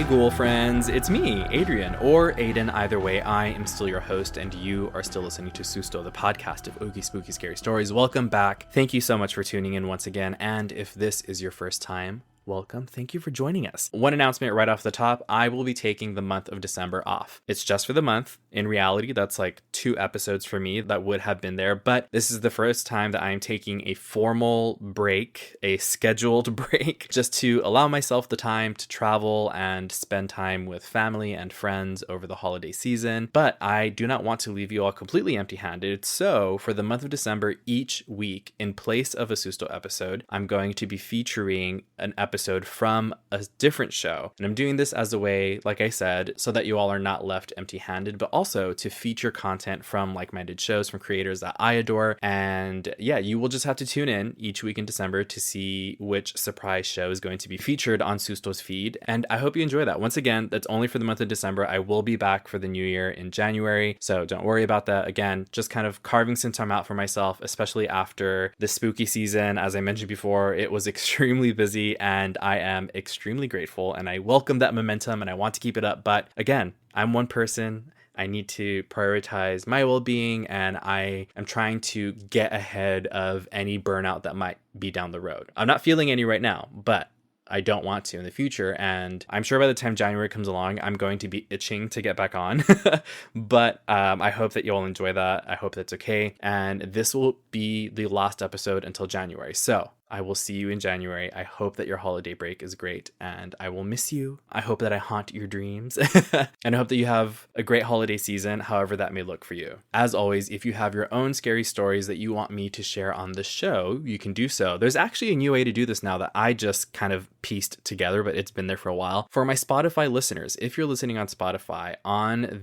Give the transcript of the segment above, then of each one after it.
Ghoul friends, it's me, Adrian, or Ayden. Either way, I am still your host, and you are still listening to Susto, the podcast of oogie spooky scary stories. Welcome back. Thank you so much for tuning in once again, and if this is your first time, welcome. Thank you for joining us. One announcement right off the top, I will be taking the month of December off. It's just for the month. In reality, that's like 2 episodes for me that would have been there, but this is the first time that I'm taking a formal break, a scheduled break, just to allow myself the time to travel and spend time with family and friends over the holiday season. But I do not want to leave you all completely empty-handed, so for the month of December, each week, in place of a Susto episode, I'm going to be featuring an episode from a different show. And I'm doing this as a way, like I said, so that you all are not left empty-handed, but also to feature content from like-minded shows from creators that I adore. And yeah, you will just have to tune in each week in December to see which surprise show is going to be featured on Susto's feed. And I hope you enjoy that. Once again, that's only for the month of December. I will be back for the new year in January, so don't worry about that. Again, just kind of carving some time out for myself, especially after the spooky season. As I mentioned before, it was extremely busy, and I am extremely grateful, and I welcome that momentum, and I want to keep it up. But again, I'm one person. I need to prioritize my well-being, and I am trying to get ahead of any burnout that might be down the road. I'm not feeling any right now, but I don't want to in the future, and I'm sure by the time January comes along, I'm going to be itching to get back on. But I hope that you all enjoy that. I hope that's okay, and this will be the last episode until January. So I will see you in January. I hope that your holiday break is great, and I will miss you. I hope that I haunt your dreams, and I hope that you have a great holiday season, however that may look for you. As always, if you have your own scary stories that you want me to share on the show, you can do so. There's actually a new way to do this now that I just kind of pieced together, but it's been there for a while. For my Spotify listeners, if you're listening on Spotify, on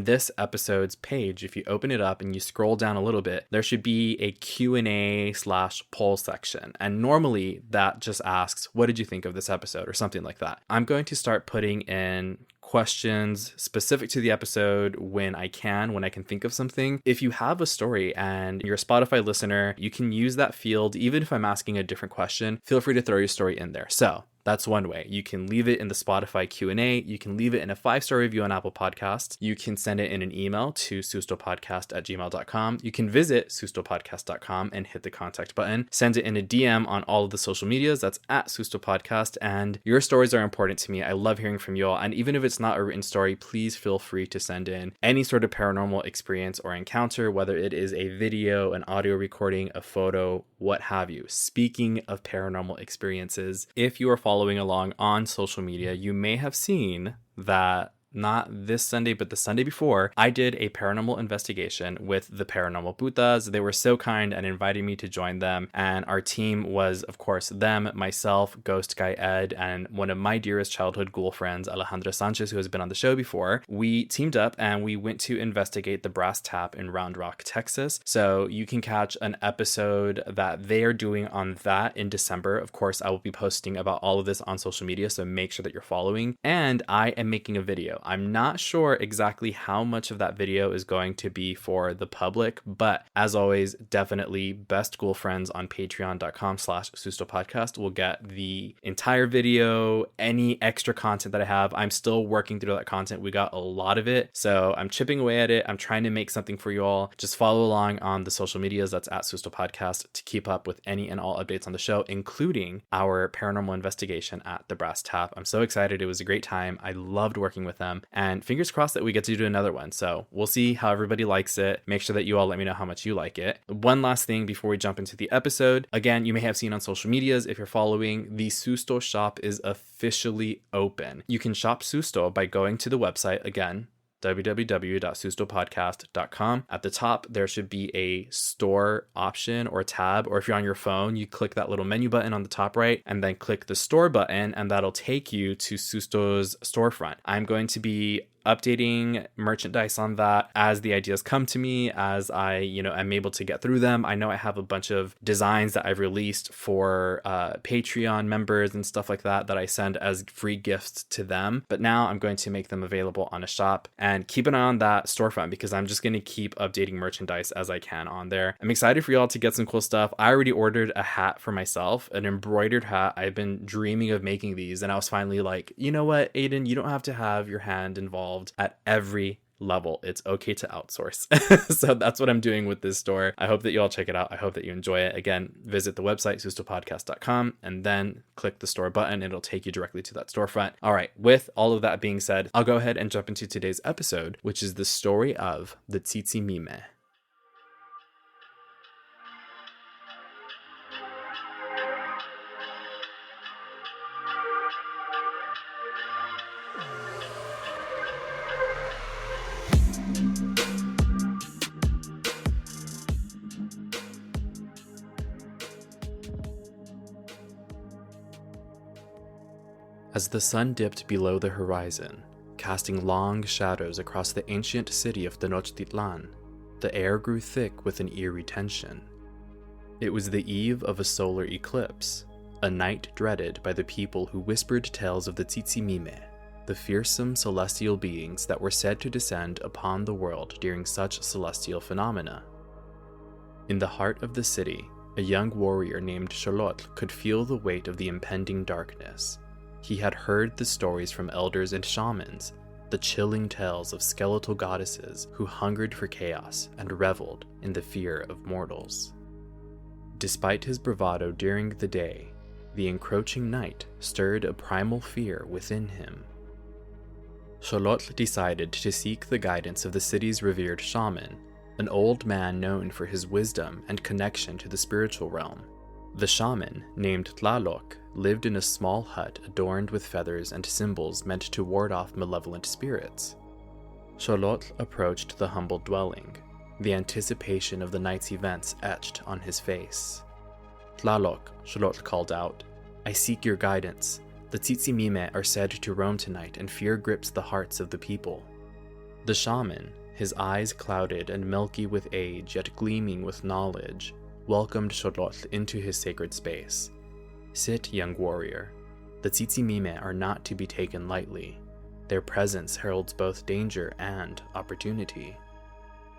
this episode's page, if you open it up and you scroll down a little bit, there should be a Q&A/poll section. And normally that just asks, what did you think of this episode, or something like that. I'm going to start putting in questions specific to the episode when I can think of something. If you have a story and you're a Spotify listener, you can use that field. Even if I'm asking a different question, feel free to throw your story in there. So that's one way. You can leave it in the Spotify Q&A. You can leave it in a 5-star review on Apple Podcasts. You can send it in an email to sustopodcast@gmail.com. You can visit sustopodcast.com and hit the contact button. Send it in a DM on all of the social medias. That's at sustopodcast. And your stories are important to me. I love hearing from you all. And even if it's not a written story, please feel free to send in any sort of paranormal experience or encounter, whether it is a video, an audio recording, a photo, what have you. Speaking of paranormal experiences, if you are following along on social media, you may have seen that not this Sunday, but the Sunday before, I did a paranormal investigation with the Paranormal Putas. They were so kind and invited me to join them. And our team was, of course, them, myself, Ghost Guy Ed, and one of my dearest childhood ghoul friends, Alejandra Sanchez, who has been on the show before. We teamed up and we went to investigate the Brass Tap in Round Rock, Texas. So you can catch an episode that they are doing on that in December. Of course, I will be posting about all of this on social media, so make sure that you're following. And I am making a video. I'm not sure exactly how much of that video is going to be for the public, but as always, definitely best ghoul friends on patreon.com/sustopodcast will get the entire video, any extra content that I have. I'm still working through that content. We got a lot of it, so I'm chipping away at it. I'm trying to make something for you all. Just follow along on the social medias. That's at Sustopodcast to keep up with any and all updates on the show, including our paranormal investigation at the Brass Tap. I'm so excited. It was a great time. I loved working with them. And fingers crossed that we get to do another one. So we'll see how everybody likes it. Make sure that you all let me know how much you like it. One last thing before we jump into the episode. Again, you may have seen on social medias, if you're following, the Susto shop is officially open. You can shop Susto by going to the website again, www.sustopodcast.com. At the top, there should be a store option or tab, or if you're on your phone, you click that little menu button on the top right and then click the store button, and that'll take you to Susto's storefront. I'm going to be updating merchandise on that as the ideas come to me, as I, am able to get through them. I know I have a bunch of designs that I've released for Patreon members and stuff like that I send as free gifts to them. But now I'm going to make them available on a shop, and keep an eye on that storefront because I'm just going to keep updating merchandise as I can on there. I'm excited for y'all to get some cool stuff. I already ordered a hat for myself, an embroidered hat. I've been dreaming of making these, and I was finally like, you know what, Ayden, you don't have to have your hand involved at every level. It's okay to outsource. So that's what I'm doing with this store. I hope that you all check it out. I hope that you enjoy it. Again, visit the website sustopodcast.com and then click the store button. It'll take you directly to that storefront. All right, with all of that being said, I'll go ahead and jump into today's episode, which is the story of the Tzitzimimeh. As the sun dipped below the horizon, casting long shadows across the ancient city of Tenochtitlan, the air grew thick with an eerie tension. It was the eve of a solar eclipse, a night dreaded by the people who whispered tales of the Tzitzimimeh, the fearsome celestial beings that were said to descend upon the world during such celestial phenomena. In the heart of the city, a young warrior named Xolotl could feel the weight of the impending darkness. He had heard the stories from elders and shamans, the chilling tales of skeletal goddesses who hungered for chaos and reveled in the fear of mortals. Despite his bravado during the day, the encroaching night stirred a primal fear within him. Xolotl decided to seek the guidance of the city's revered shaman, an old man known for his wisdom and connection to the spiritual realm. The shaman, named Tlaloc, lived in a small hut adorned with feathers and symbols meant to ward off malevolent spirits. Xolotl approached the humble dwelling, the anticipation of the night's events etched on his face. "Tlaloc," Xolotl called out, "I seek your guidance. The Tzitzimimeh are said to roam tonight, and fear grips the hearts of the people." The shaman, his eyes clouded and milky with age yet gleaming with knowledge, welcomed Xolotl into his sacred space. "Sit, young warrior. The Tzitzimimeh are not to be taken lightly. Their presence heralds both danger and opportunity."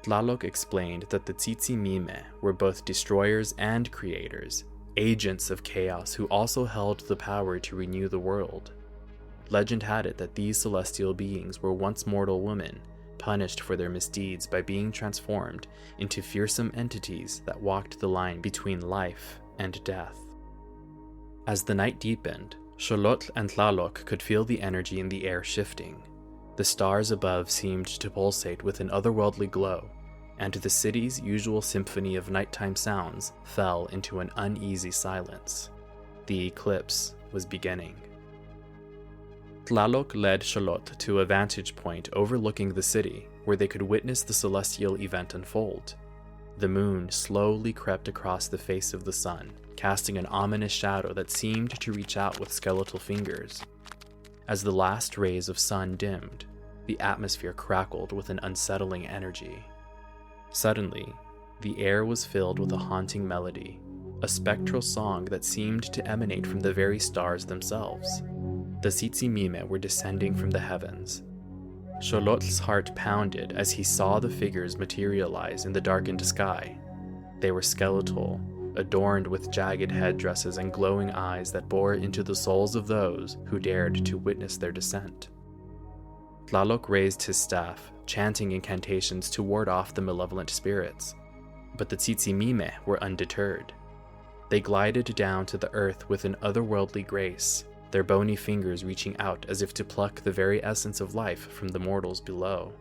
Tlaloc explained that the Tzitzimimeh were both destroyers and creators, agents of chaos who also held the power to renew the world. Legend had it that these celestial beings were once mortal women, punished for their misdeeds by being transformed into fearsome entities that walked the line between life and death. As the night deepened, Xolotl and Tlaloc could feel the energy in the air shifting. The stars above seemed to pulsate with an otherworldly glow, and the city's usual symphony of nighttime sounds fell into an uneasy silence. The eclipse was beginning. Tlaloc led Xolotl to a vantage point overlooking the city, where they could witness the celestial event unfold. The moon slowly crept across the face of the sun, casting an ominous shadow that seemed to reach out with skeletal fingers. As the last rays of sun dimmed, the atmosphere crackled with an unsettling energy. Suddenly, the air was filled with a haunting melody, a spectral song that seemed to emanate from the very stars themselves. The Tzitzimimeh were descending from the heavens. Xolotl's heart pounded as he saw the figures materialize in the darkened sky. They were skeletal, adorned with jagged headdresses and glowing eyes that bore into the souls of those who dared to witness their descent. Tlaloc raised his staff, chanting incantations to ward off the malevolent spirits, but the Tzitzimimeh were undeterred. They glided down to the earth with an otherworldly grace, their bony fingers reaching out as if to pluck the very essence of life from the mortals below.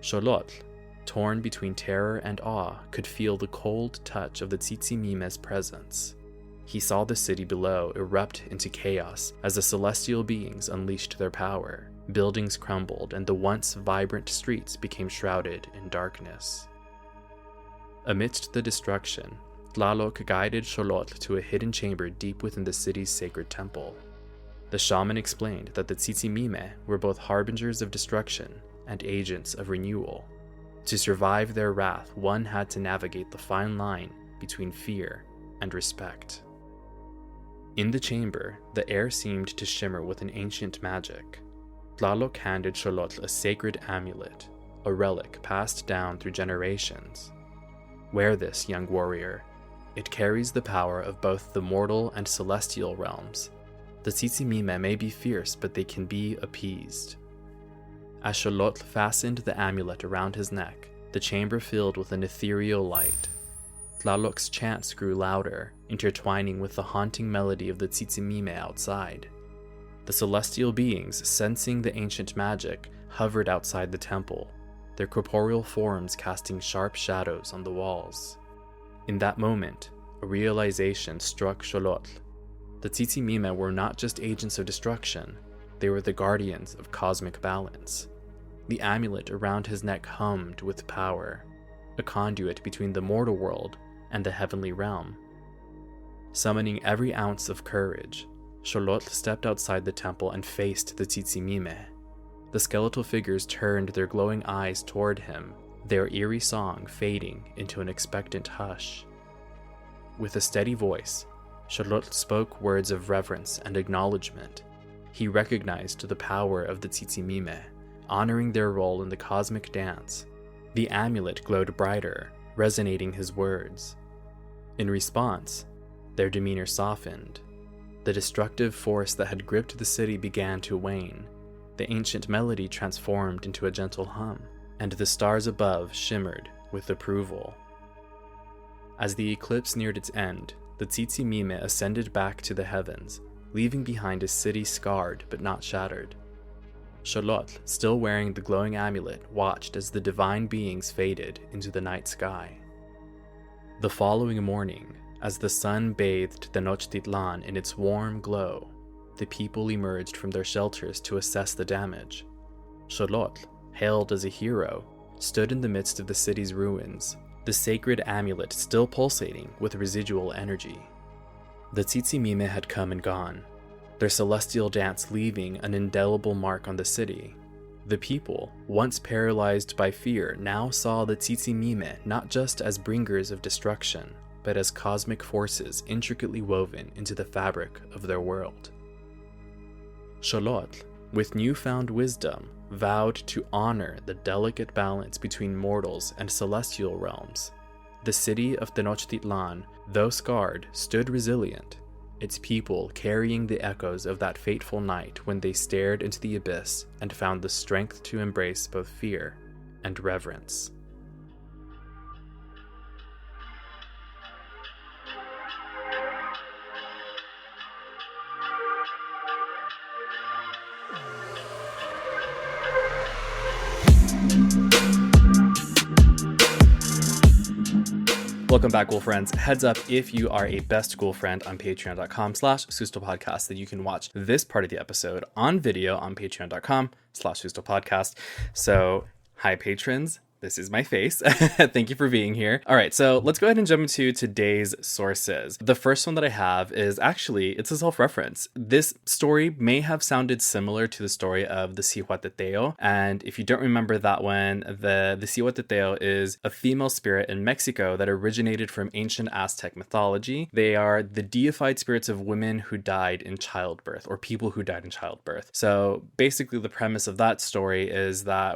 Xolotl, torn between terror and awe, could feel the cold touch of the Tzitzimimeh's presence. He saw the city below erupt into chaos as the celestial beings unleashed their power. Buildings crumbled, and the once vibrant streets became shrouded in darkness. Amidst the destruction, Tlaloc guided Xolotl to a hidden chamber deep within the city's sacred temple. The shaman explained that the Tzitzimimeh were both harbingers of destruction and agents of renewal. To survive their wrath, one had to navigate the fine line between fear and respect. In the chamber, the air seemed to shimmer with an ancient magic. Tlaloc handed Xolotl a sacred amulet, a relic passed down through generations. Wear this, young warrior. It carries the power of both the mortal and celestial realms. The Tzitzimimeh may be fierce, but they can be appeased. As Xolotl fastened the amulet around his neck, the chamber filled with an ethereal light. Tlaloc's chants grew louder, intertwining with the haunting melody of the Tzitzimimeh outside. The celestial beings, sensing the ancient magic, hovered outside the temple, their corporeal forms casting sharp shadows on the walls. In that moment, a realization struck Xolotl. The Tzitzimimeh were not just agents of destruction, they were the guardians of cosmic balance. The amulet around his neck hummed with power, a conduit between the mortal world and the heavenly realm. Summoning every ounce of courage, Xolotl stepped outside the temple and faced the Tzitzimimeh. The skeletal figures turned their glowing eyes toward him, their eerie song fading into an expectant hush. With a steady voice, Xolotl spoke words of reverence and acknowledgement. He recognized the power of the Tzitzimimeh, honoring their role in the cosmic dance. The amulet glowed brighter, resonating his words. In response, their demeanor softened. The destructive force that had gripped the city began to wane. The ancient melody transformed into a gentle hum, and the stars above shimmered with approval. As the eclipse neared its end, the Tzitzimimeh ascended back to the heavens, leaving behind a city scarred but not shattered. Xolotl, still wearing the glowing amulet, watched as the divine beings faded into the night sky. The following morning, as the sun bathed Tenochtitlan in its warm glow, the people emerged from their shelters to assess the damage. Xolotl, hailed as a hero, stood in the midst of the city's ruins, the sacred amulet still pulsating with residual energy. The Tzitzimimeh had come and gone, their celestial dance leaving an indelible mark on the city. The people, once paralyzed by fear, now saw the Tzitzimimeh not just as bringers of destruction, but as cosmic forces intricately woven into the fabric of their world. Xolotl, with newfound wisdom, vowed to honor the delicate balance between mortals and celestial realms. The city of Tenochtitlan, though scarred, stood resilient, its people carrying the echoes of that fateful night when they stared into the abyss and found the strength to embrace both fear and reverence. Welcome back, Ghoul friends. Heads up, if you are a best Ghoul friend on patreon.com/SustoPodcast, that you can watch this part of the episode on video on patreon.com/SustoPodcast. So, hi patrons. This is my face. Thank you for being here. All right, so let's go ahead and jump into today's sources. The first one that I have is actually, it's a self-reference. This story may have sounded similar to the story of the Cihuateteo. And if you don't remember that one, the Cihuateteo is a female spirit in Mexico that originated from ancient Aztec mythology. They are the deified spirits of women who died in childbirth, or people who died in childbirth. So basically the premise of that story is that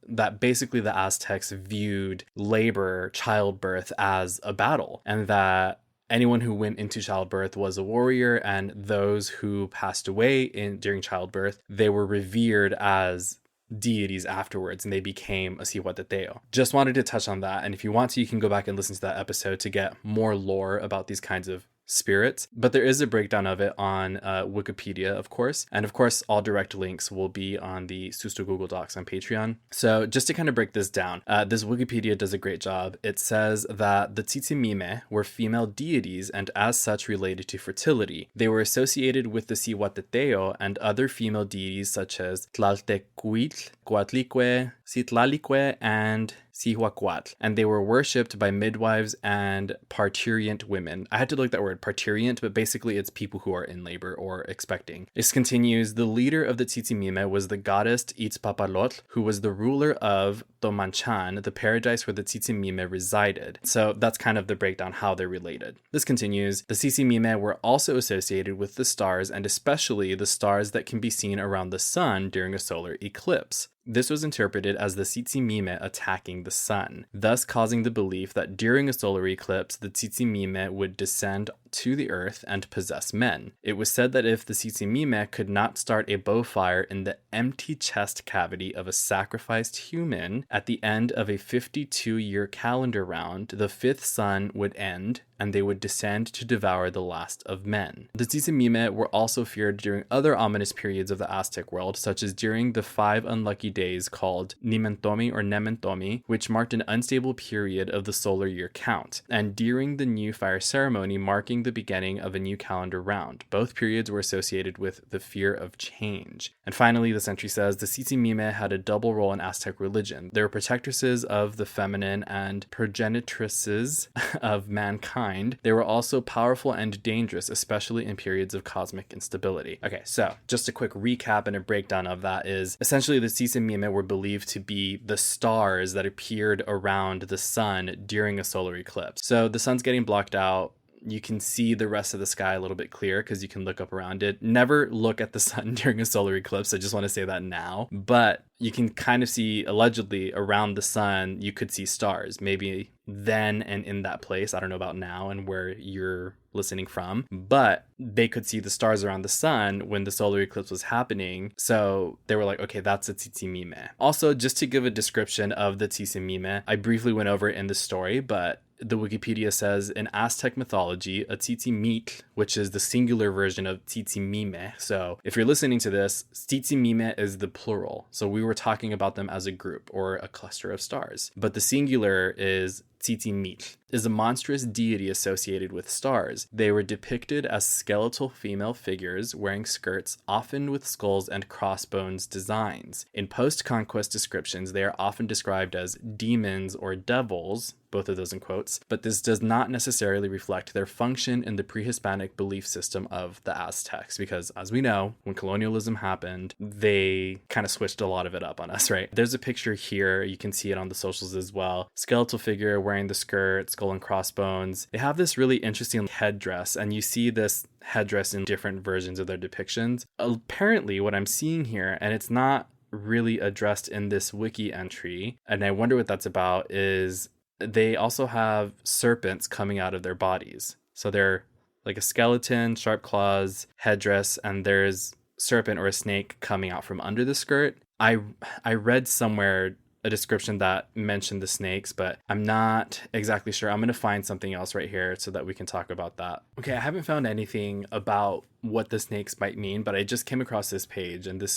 that basically the Aztecs viewed labor, childbirth as a battle, and that anyone who went into childbirth was a warrior, and those who passed away during childbirth, they were revered as deities afterwards, and they became a Cihuateteo. Just wanted to touch on that, and if you want to, you can go back and listen to that episode to get more lore about these kinds of spirits, but there is a breakdown of it on Wikipedia, of course, and of course all direct links will be on the Susto Google Docs on Patreon. So just to kind of break this down, this Wikipedia does a great job. It says that the Tzitzimimeh were female deities and as such related to fertility. They were associated with the Cihuateteo and other female deities such as Tlaltecuitl, Coatlicue, Citlalique, and Cihuacuatl, and they were worshipped by midwives and parturient women. I had to look that word, parturient, but basically it's people who are in labor or expecting. This continues, the leader of the Tzitzimimeh was the goddess Itzpapalotl, who was the ruler of Tomanchan, the paradise where the Tzitzimimeh resided. So that's kind of the breakdown how they're related. This continues, the Tzitzimimeh were also associated with the stars, and especially the stars that can be seen around the sun during a solar eclipse. This was interpreted as the Tzitzimimeh attacking the sun, thus causing the belief that during a solar eclipse, the Tzitzimimeh would descend to the earth and possess men. It was said that if the Tzitzimimeh could not start a bowfire in the empty chest cavity of a sacrificed human at the end of a 52-year calendar round, the fifth sun would end and they would descend to devour the last of men. The Tzitzimimeh were also feared during other ominous periods of the Aztec world, such as during the 5 unlucky days called Nimentomi or Nementomi, which marked an unstable period of the solar year count, and during the new fire ceremony marking the beginning of a new calendar round. Both periods were associated with the fear of change. And finally, this entry says, the Tzitzimimeh had a double role in Aztec religion. They were protectresses of the feminine and progenitresses of mankind. They were also powerful and dangerous, especially in periods of cosmic instability. Okay, so just a quick recap and a breakdown of that is essentially the Tzitzimimeh were believed to be the stars that appeared around the sun during a solar eclipse. So the sun's getting blocked out. You can see the rest of the sky a little bit clearer because you can look up around it. Never look at the sun during a solar eclipse. I just want to say that now. But you can kind of see, allegedly, around the sun, you could see stars. Maybe then and in that place. I don't know about now and where you're listening from. But they could see the stars around the sun when the solar eclipse was happening. So they were like, okay, that's a Tzitzimimeh. Also, just to give a description of the Tzitzimimeh, I briefly went over it in the story, but the Wikipedia says, in Aztec mythology, a Tzitzimitl, which is the singular version of Tzitzimimeh. So if you're listening to this, Tzitzimimeh is the plural. So we were talking about them as a group or a cluster of stars. But the singular is Tzitzimitl, is a monstrous deity associated with stars. They were depicted as skeletal female figures wearing skirts, often with skulls and crossbones designs. In post-conquest descriptions, they are often described as demons or devils, both of those in quotes, but this does not necessarily reflect their function in the pre-Hispanic belief system of the Aztecs, because as we know, when colonialism happened, they kind of switched a lot of it up on us, right? There's a picture here, you can see it on the socials as well. Skeletal figure wearing the skirt, skull and crossbones. They have this really interesting headdress, and you see this headdress in different versions of their depictions. Apparently, what I'm seeing here, and it's not really addressed in this wiki entry, and I wonder what that's about, is they also have serpents coming out of their bodies. So they're like a skeleton, sharp claws, headdress, and there's serpent or a snake coming out from under the skirt. I read somewhere a description that mentioned the snakes, but I'm not exactly sure. I'm going to find something else right here so that we can talk about that. Okay, I haven't found anything about what the snakes might mean, but I just came across this page, and it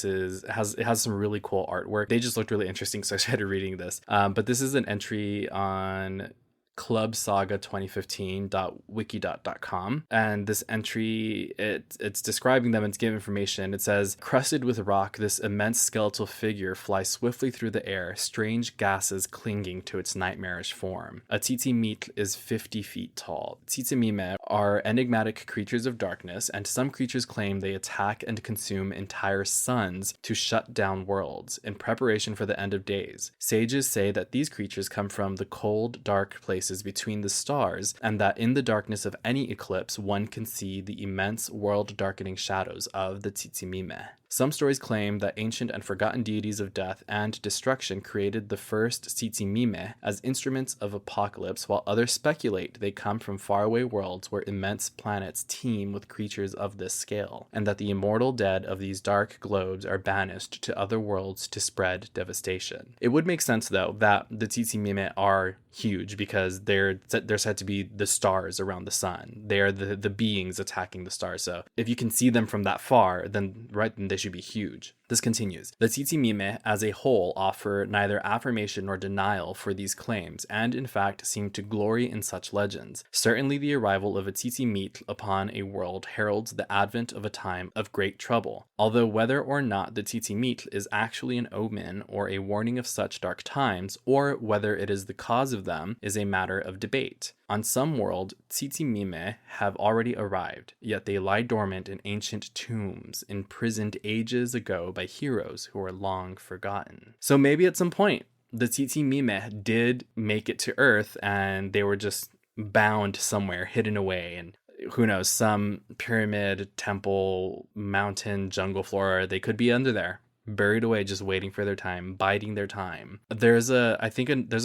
has some really cool artwork. They just looked really interesting, so I started reading this. But this is an entry on clubsaga2015.wikidot.com, and this entry, it's describing them and it's giving information. It says, crusted with rock, this immense skeletal figure flies swiftly through the air, strange gases clinging to its nightmarish form. A Tzitzimitl is 50 feet tall. Tzitzimimeh are enigmatic creatures of darkness, and some creatures claim they attack and consume entire suns to shut down worlds in preparation for the end of days. Sages say that these creatures come from the cold, dark places between the stars, and that in the darkness of any eclipse, one can see the immense world-darkening shadows of the Tzitzimimeh. Some stories claim that ancient and forgotten deities of death and destruction created the first Tzitzimimeh as instruments of apocalypse, while others speculate they come from faraway worlds where immense planets teem with creatures of this scale, and that the immortal dead of these dark globes are banished to other worlds to spread devastation. It would make sense, though, that the Tzitzimimeh are huge because they're said to be the stars around the sun. They are the beings attacking the stars. So if you can see them from that far, then they should be huge. This continues. The Tzitzimimeh as a whole offer neither affirmation nor denial for these claims, and in fact seem to glory in such legends. Certainly the arrival of a Tzitzimitl upon a world heralds the advent of a time of great trouble, although whether or not the Tzitzimitl is actually an omen or a warning of such dark times, or whether it is the cause of them, is a matter of debate. On some world, Tzitzimimeh have already arrived, yet they lie dormant in ancient tombs, imprisoned ages ago by heroes who are long forgotten. So maybe at some point, the Tzitzimimeh did make it to Earth, and they were just bound somewhere, hidden away, and who knows, some pyramid, temple, mountain, jungle floor, they could be under there, buried away, just waiting for their time, biding their time. There's a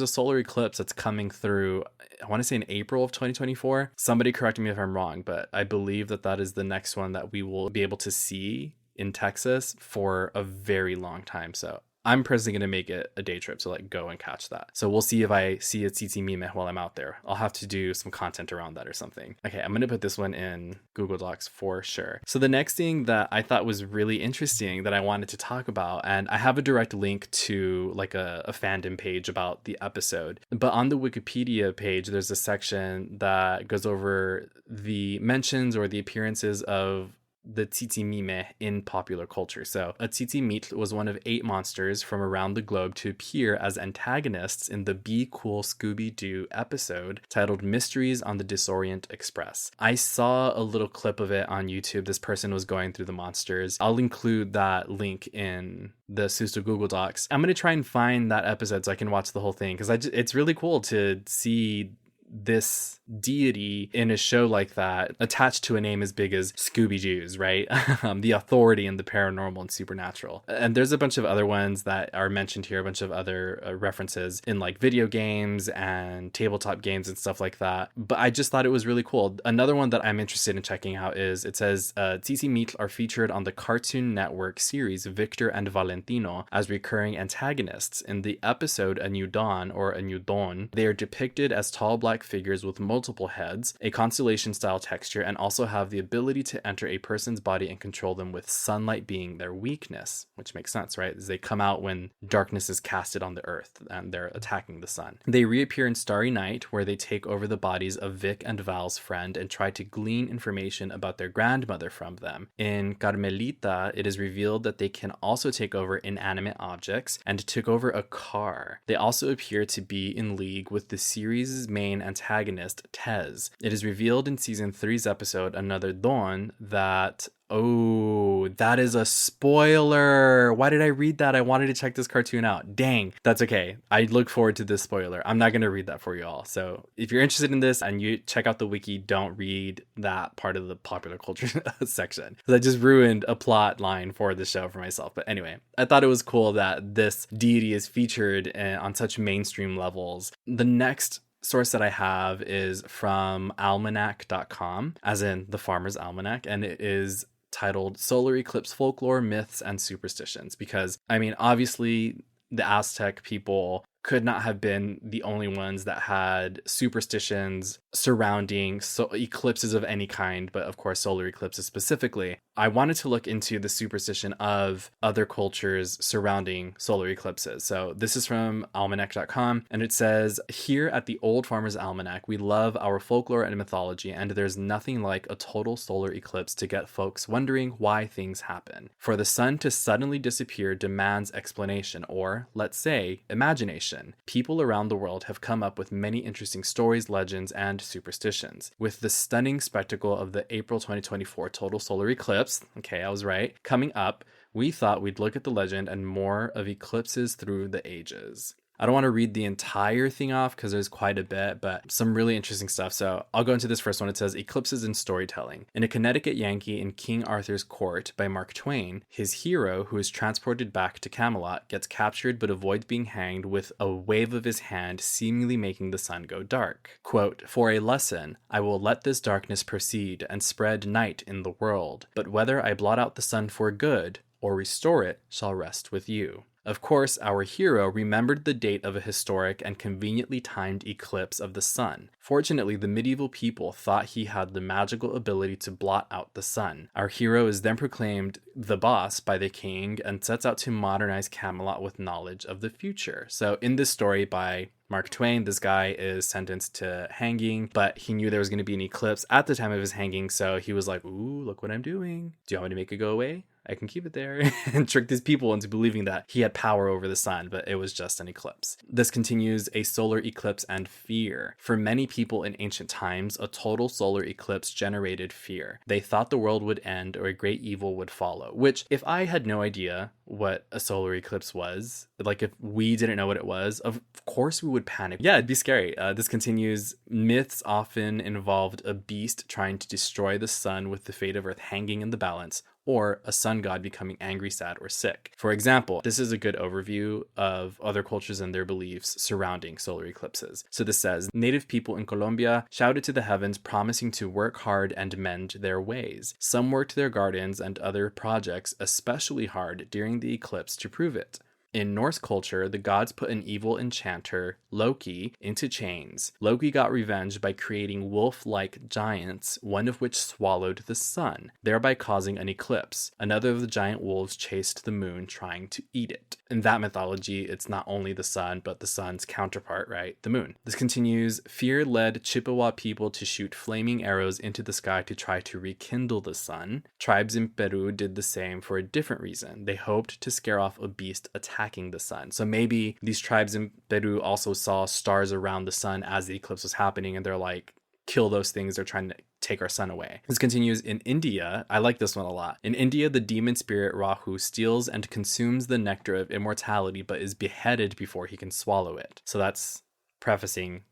solar eclipse that's coming through, I want to say in April of 2024. Somebody correct me if I'm wrong, but I believe that is the next one that we will be able to see in Texas for a very long time. So I'm personally going to make it a day trip to like go and catch that. So we'll see if I see a Tzitzimimeh while I'm out there. I'll have to do some content around that or something. Okay, I'm going to put this one in Google Docs for sure. So the next thing that I thought was really interesting that I wanted to talk about, and I have a direct link to like a fandom page about the episode, but on the Wikipedia page, there's a section that goes over the mentions or the appearances of the Tzitzimimeh in popular culture. So a Tzitzimitl was one of 8 monsters from around the globe to appear as antagonists in the Be Cool Scooby-Doo episode titled Mysteries on the Disorient Express. I saw a little clip of it on YouTube. This person was going through the monsters. I'll include that link in the Susto Google Docs. I'm going to try and find that episode so I can watch the whole thing, because it's really cool to see this deity in a show like that attached to a name as big as Scooby-Doo's, right? The authority in the paranormal and supernatural. And there's a bunch of other ones that are mentioned here, a bunch of other references in like video games and tabletop games and stuff like that. But I just thought it was really cool. Another one that I'm interested in checking out is, it says Tzitzimitl are featured on the Cartoon Network series Victor and Valentino as recurring antagonists. In the episode A New Dawn or A New Dawn, they are depicted as tall black figures with multiple heads, a constellation style texture, and also have the ability to enter a person's body and control them, with sunlight being their weakness, which makes sense, right? As they come out when darkness is casted on the earth and they're attacking the sun. They reappear in Starry Night, where they take over the bodies of Vic and Val's friend and try to glean information about their grandmother from them. In Carmelita, it is revealed that they can also take over inanimate objects and took over a car. They also appear to be in league with the series' main antagonist, Tez. It is revealed in season 3's episode Another Dawn that, oh, that is a spoiler. Why did I read that? I wanted to check this cartoon out. Dang, that's okay. I look forward to this spoiler. I'm not going to read that for you all. So if you're interested in this and you check out the wiki, don't read that part of the popular culture section, because I just ruined a plot line for the show for myself. But anyway, I thought it was cool that this deity is featured on such mainstream levels. The next source that I have is from almanac.com, as in the Farmer's Almanac, and it is titled Solar Eclipse Folklore, Myths, and Superstitions, because, I mean, obviously the Aztec people could not have been the only ones that had superstitions surrounding eclipses of any kind, but of course solar eclipses specifically. I wanted to look into the superstition of other cultures surrounding solar eclipses. So this is from almanac.com, and it says, here at the Old Farmer's Almanac, we love our folklore and mythology, and there's nothing like a total solar eclipse to get folks wondering why things happen. For the sun to suddenly disappear demands explanation, or, let's say, imagination. People around the world have come up with many interesting stories, legends, and superstitions. With the stunning spectacle of the April 2024 total solar eclipse, okay, I was right, coming up, we thought we'd look at the legend and more of eclipses through the ages. I don't want to read the entire thing off because there's quite a bit, but some really interesting stuff. So I'll go into this first one. It says Eclipses in Storytelling. In A Connecticut Yankee in King Arthur's Court by Mark Twain, his hero, who is transported back to Camelot, gets captured but avoids being hanged with a wave of his hand, seemingly making the sun go dark. Quote, for a lesson, I will let this darkness proceed and spread night in the world, but whether I blot out the sun for good or restore it shall rest with you. Of course, our hero remembered the date of a historic and conveniently timed eclipse of the sun. Fortunately, the medieval people thought he had the magical ability to blot out the sun. Our hero is then proclaimed the boss by the king and sets out to modernize Camelot with knowledge of the future. So in this story by Mark Twain, this guy is sentenced to hanging, but he knew there was going to be an eclipse at the time of his hanging, so he was like, ooh, look what I'm doing. Do you want me to make it go away? I can keep it there, and trick these people into believing that he had power over the sun, but it was just an eclipse. This continues a solar eclipse and fear. For many people in ancient times, a total solar eclipse generated fear. They thought the world would end or a great evil would follow, which if I had no idea what a solar eclipse was, like if we didn't know what it was, of course we would panic. Yeah, it'd be scary. This continues. Myths often involved a beast trying to destroy the sun with the fate of Earth hanging in the balance, or a sun god becoming angry, sad, or sick. For example, this is a good overview of other cultures and their beliefs surrounding solar eclipses. So this says, native people in Colombia shouted to the heavens, promising to work hard and mend their ways. Some worked their gardens and other projects especially hard during the eclipse to prove it. In Norse culture, the gods put an evil enchanter, Loki, into chains. Loki got revenge by creating wolf-like giants, one of which swallowed the sun, thereby causing an eclipse. Another of the giant wolves chased the moon, trying to eat it. In that mythology, it's not only the sun, but the sun's counterpart, right? The moon. This continues. Fear led Chippewa people to shoot flaming arrows into the sky to try to rekindle the sun. Tribes in Peru did the same for a different reason. They hoped to scare off a beast attacking the sun. So maybe these tribes in Peru also saw stars around the sun as the eclipse was happening, and they're like, kill those things, they're trying to take our sun away. This continues. In India, I like this one a lot. In India, the demon spirit Rahu steals and consumes the nectar of immortality, but is beheaded before he can swallow it. So that's prefacing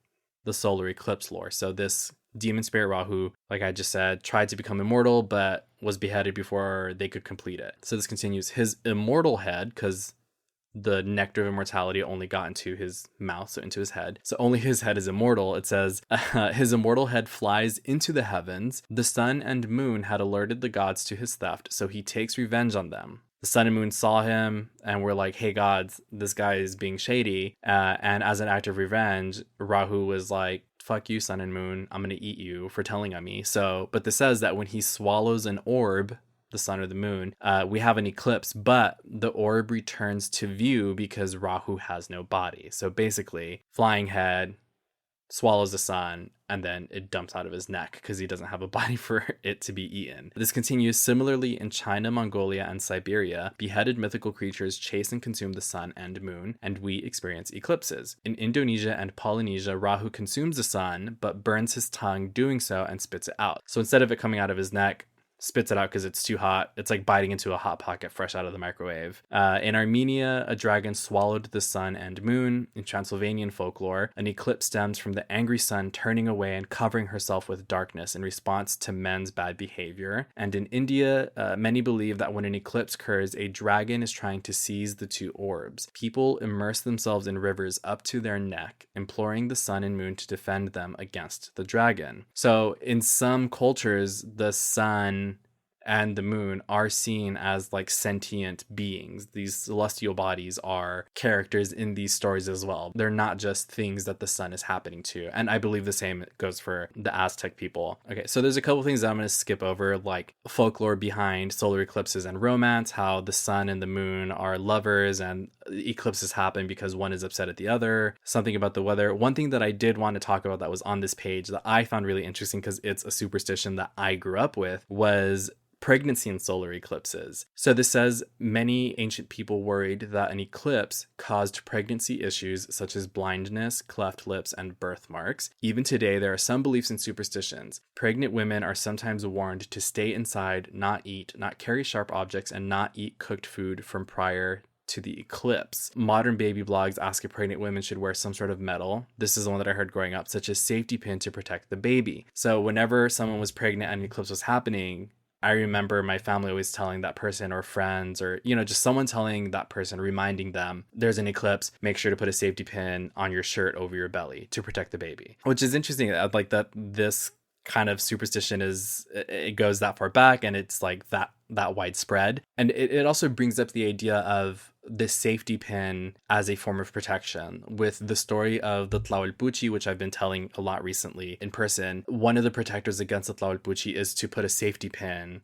the solar eclipse lore. So this demon spirit Rahu, like I just said, tried to become immortal, but was beheaded before they could complete it. So this continues. His immortal head, because the nectar of immortality only got into his mouth, so into his head. So only his head is immortal. It says, his immortal head flies into the heavens. The sun and moon had alerted the gods to his theft, so he takes revenge on them. The sun and moon saw him and were like, hey gods, this guy is being shady. And as an act of revenge, Rahu was like, fuck you, sun and moon, I'm going to eat you for telling on me. So, but this says that when he swallows an orb, the sun or the moon, we have an eclipse, but the orb returns to view because Rahu has no body. So basically, flying head swallows the sun, and then it dumps out of his neck because he doesn't have a body for it to be eaten. This continues. Similarly, in China, Mongolia, and Siberia, beheaded mythical creatures chase and consume the sun and moon, and we experience eclipses. In Indonesia and Polynesia, Rahu consumes the sun, but burns his tongue doing so and spits it out. So instead of it coming out of his neck, spits it out because it's too hot. It's like biting into a hot pocket fresh out of the microwave. In Armenia, a dragon swallowed the sun and moon. In Transylvanian folklore, an eclipse stems from the angry sun turning away and covering herself with darkness in response to men's bad behavior. And in India, many believe that when an eclipse occurs, a dragon is trying to seize the two orbs. People immerse themselves in rivers up to their neck, imploring the sun and moon to defend them against the dragon. So in some cultures, the sun and the moon are seen as like sentient beings. These celestial bodies are characters in these stories as well. They're not just things that the sun is happening to. And I believe the same goes for the Aztec people. Okay, so there's a couple things that I'm going to skip over, like folklore behind solar eclipses and romance, how the sun and the moon are lovers and eclipses happen because one is upset at the other, something about the weather. One thing that I did want to talk about that was on this page that I found really interesting because it's a superstition that I grew up with was pregnancy in solar eclipses. So this says many ancient people worried that an eclipse caused pregnancy issues such as blindness, cleft lips, and birthmarks. Even today, there are some beliefs and superstitions. Pregnant women are sometimes warned to stay inside, not eat, not carry sharp objects, and not eat cooked food from prior to the eclipse. Modern baby blogs ask if pregnant women should wear some sort of medal. This is the one that I heard growing up, such as safety pin to protect the baby. So whenever someone was pregnant and an eclipse was happening, I remember my family always telling that person or friends or, just someone telling that person, reminding them there's an eclipse, make sure to put a safety pin on your shirt over your belly to protect the baby, which is interesting. Like that this kind of superstition it goes that far back, and it's like that widespread. And it also brings up the idea of this safety pin as a form of protection. With the story of the Tlahuelpuchi, which I've been telling a lot recently in person, one of the protectors against the Tlahuelpuchi is to put a safety pin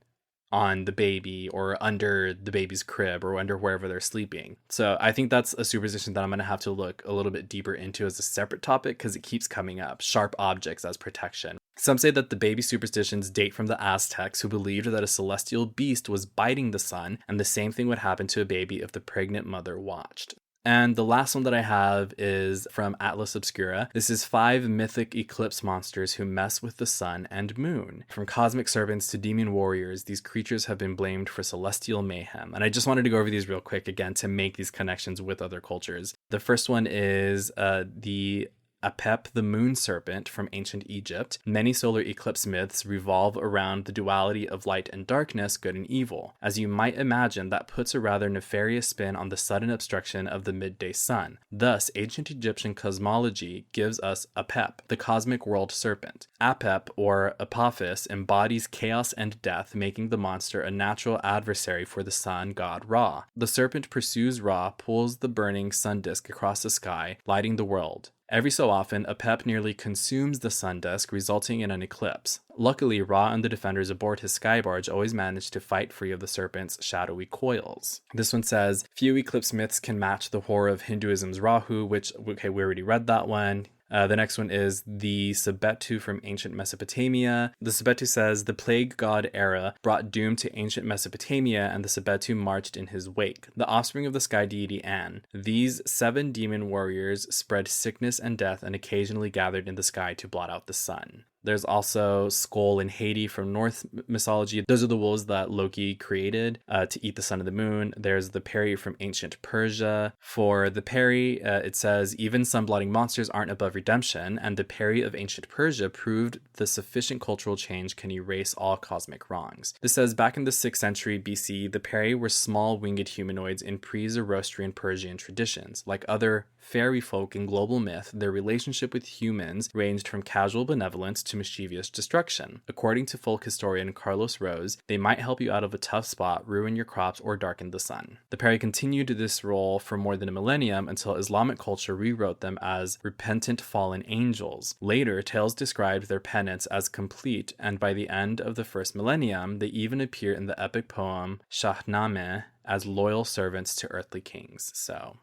on the baby or under the baby's crib or under wherever they're sleeping. So I think that's a superstition that I'm going to have to look a little bit deeper into as a separate topic, because it keeps coming up. Sharp objects as protection. Some say that the baby superstitions date from the Aztecs, who believed that a celestial beast was biting the sun, and the same thing would happen to a baby if the pregnant mother watched. And the last one that I have is from Atlas Obscura. This is 5 mythic eclipse monsters who mess with the sun and moon. From cosmic serpents to demon warriors, these creatures have been blamed for celestial mayhem. And I just wanted to go over these real quick again to make these connections with other cultures. The first one is the Apep, the moon serpent from ancient Egypt. Many solar eclipse myths revolve around the duality of light and darkness, good and evil. As you might imagine, that puts a rather nefarious spin on the sudden obstruction of the midday sun. Thus, ancient Egyptian cosmology gives us Apep, the cosmic world serpent. Apep, or Apophis, embodies chaos and death, making the monster a natural adversary for the sun god Ra. The serpent pursues Ra, pulls the burning sun disk across the sky, lighting the world. Every so often, Apep nearly consumes the sun disk, resulting in an eclipse. Luckily, Ra and the defenders aboard his sky barge always manage to fight free of the serpent's shadowy coils. This one says, few eclipse myths can match the horror of Hinduism's Rahu, which, okay, we already read that one. The next one is the Sebetu from ancient Mesopotamia. The Sebetu says the plague god Era brought doom to ancient Mesopotamia, and the Sebetu marched in his wake. The offspring of the sky deity An. These 7 demon warriors spread sickness and death and occasionally gathered in the sky to blot out the sun. There's also Skoll and Haiti from Norse mythology. Those are the wolves that Loki created to eat the sun and the moon. There's the Peri from ancient Persia. For the Peri, it says, even sun-blotting monsters aren't above redemption, and the Peri of ancient Persia proved the sufficient cultural change can erase all cosmic wrongs. This says, back in the 6th century BC, the Peri were small winged humanoids in pre-Zoroastrian Persian traditions. Like other fairy folk in global myth, their relationship with humans ranged from casual benevolence to mischievous destruction. According to folk historian Carlos Rose, they might help you out of a tough spot, ruin your crops, or darken the sun. The Peri continued this role for more than a millennium until Islamic culture rewrote them as repentant fallen angels. Later, tales described their penance as complete, and by the end of the 1st millennium, they even appear in the epic poem Shahnameh as loyal servants to earthly kings. So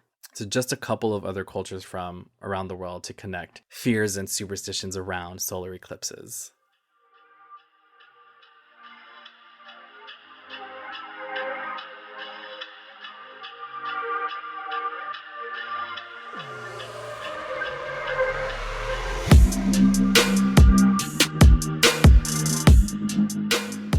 just a couple of other cultures from around the world to connect fears and superstitions around solar eclipses.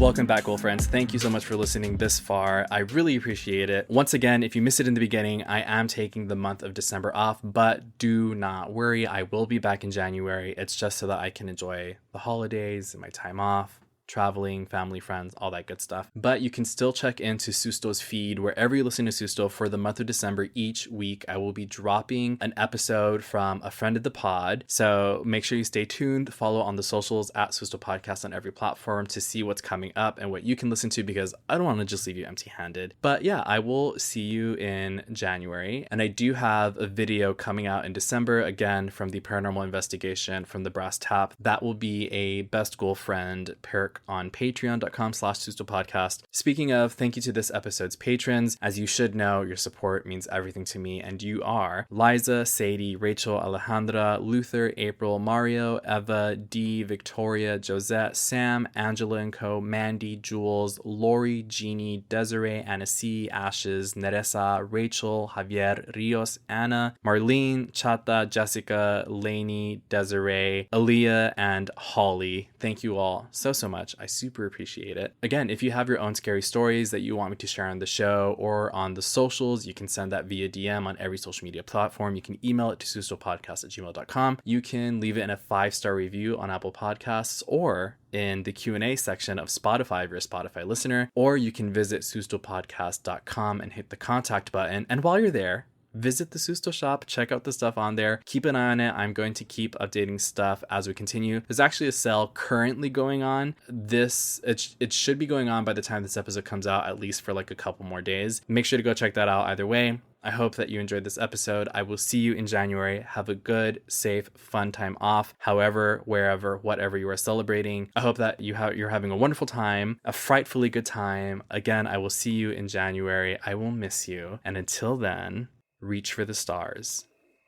Welcome back, old friends. Thank you so much for listening this far. I really appreciate it. Once again, if you missed it in the beginning, I am taking the month of December off, but do not worry. I will be back in January. It's just so that I can enjoy the holidays and my time off, traveling, family, friends, all that good stuff. But you can still check into Susto's feed wherever you listen to Susto for the month of December. Each week, I will be dropping an episode from a friend of the pod. So make sure you stay tuned. Follow on the socials at Susto Podcast on every platform to see what's coming up and what you can listen to, because I don't want to just leave you empty-handed. But yeah, I will see you in January. And I do have a video coming out in December, again, from the paranormal investigation from the Brass Tap. That will be a best girlfriend perk on patreon.com/SustoPodcast. Speaking of, thank you to this episode's patrons. As you should know, your support means everything to me, and you are Liza, Sadie, Rachel, Alejandra, Luther, April, Mario, Eva, Dee, Victoria, Josette, Sam, Angela and Co, Mandy, Jules, Lori, Jeannie, Desiree, Anna C, Ashes, Neresa, Rachel, Javier, Rios, Anna, Marlene, Chata, Jessica, Lainey, Desiree, Aaliyah, and Holly. Thank you all so much. I super appreciate it. Again, if you have your own scary stories that you want me to share on the show or on the socials, you can send that via DM on every social media platform. You can email it to sustopodcast@gmail.com. You can leave it in a 5-star review on Apple Podcasts or in the Q&A section of Spotify if you're a Spotify listener, or you can visit sustopodcast.com and hit the contact button. And while you're there, visit the Susto shop, check out the stuff on there, keep an eye on it. I'm going to keep updating stuff as we continue. There's actually a sale currently going on. It should be going on by the time this episode comes out, at least for like a couple more days. Make sure to go check that out either way. I hope that you enjoyed this episode. I will see you in January. Have a good, safe, fun time off. However, wherever, whatever you are celebrating. I hope that you're having a wonderful time, a frightfully good time. Again, I will see you in January. I will miss you. And until then, reach for the stars.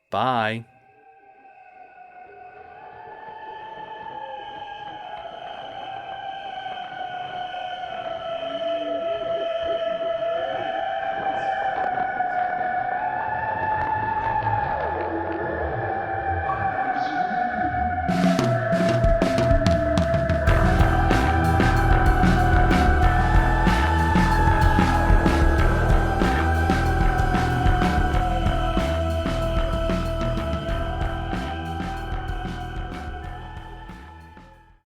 Bye.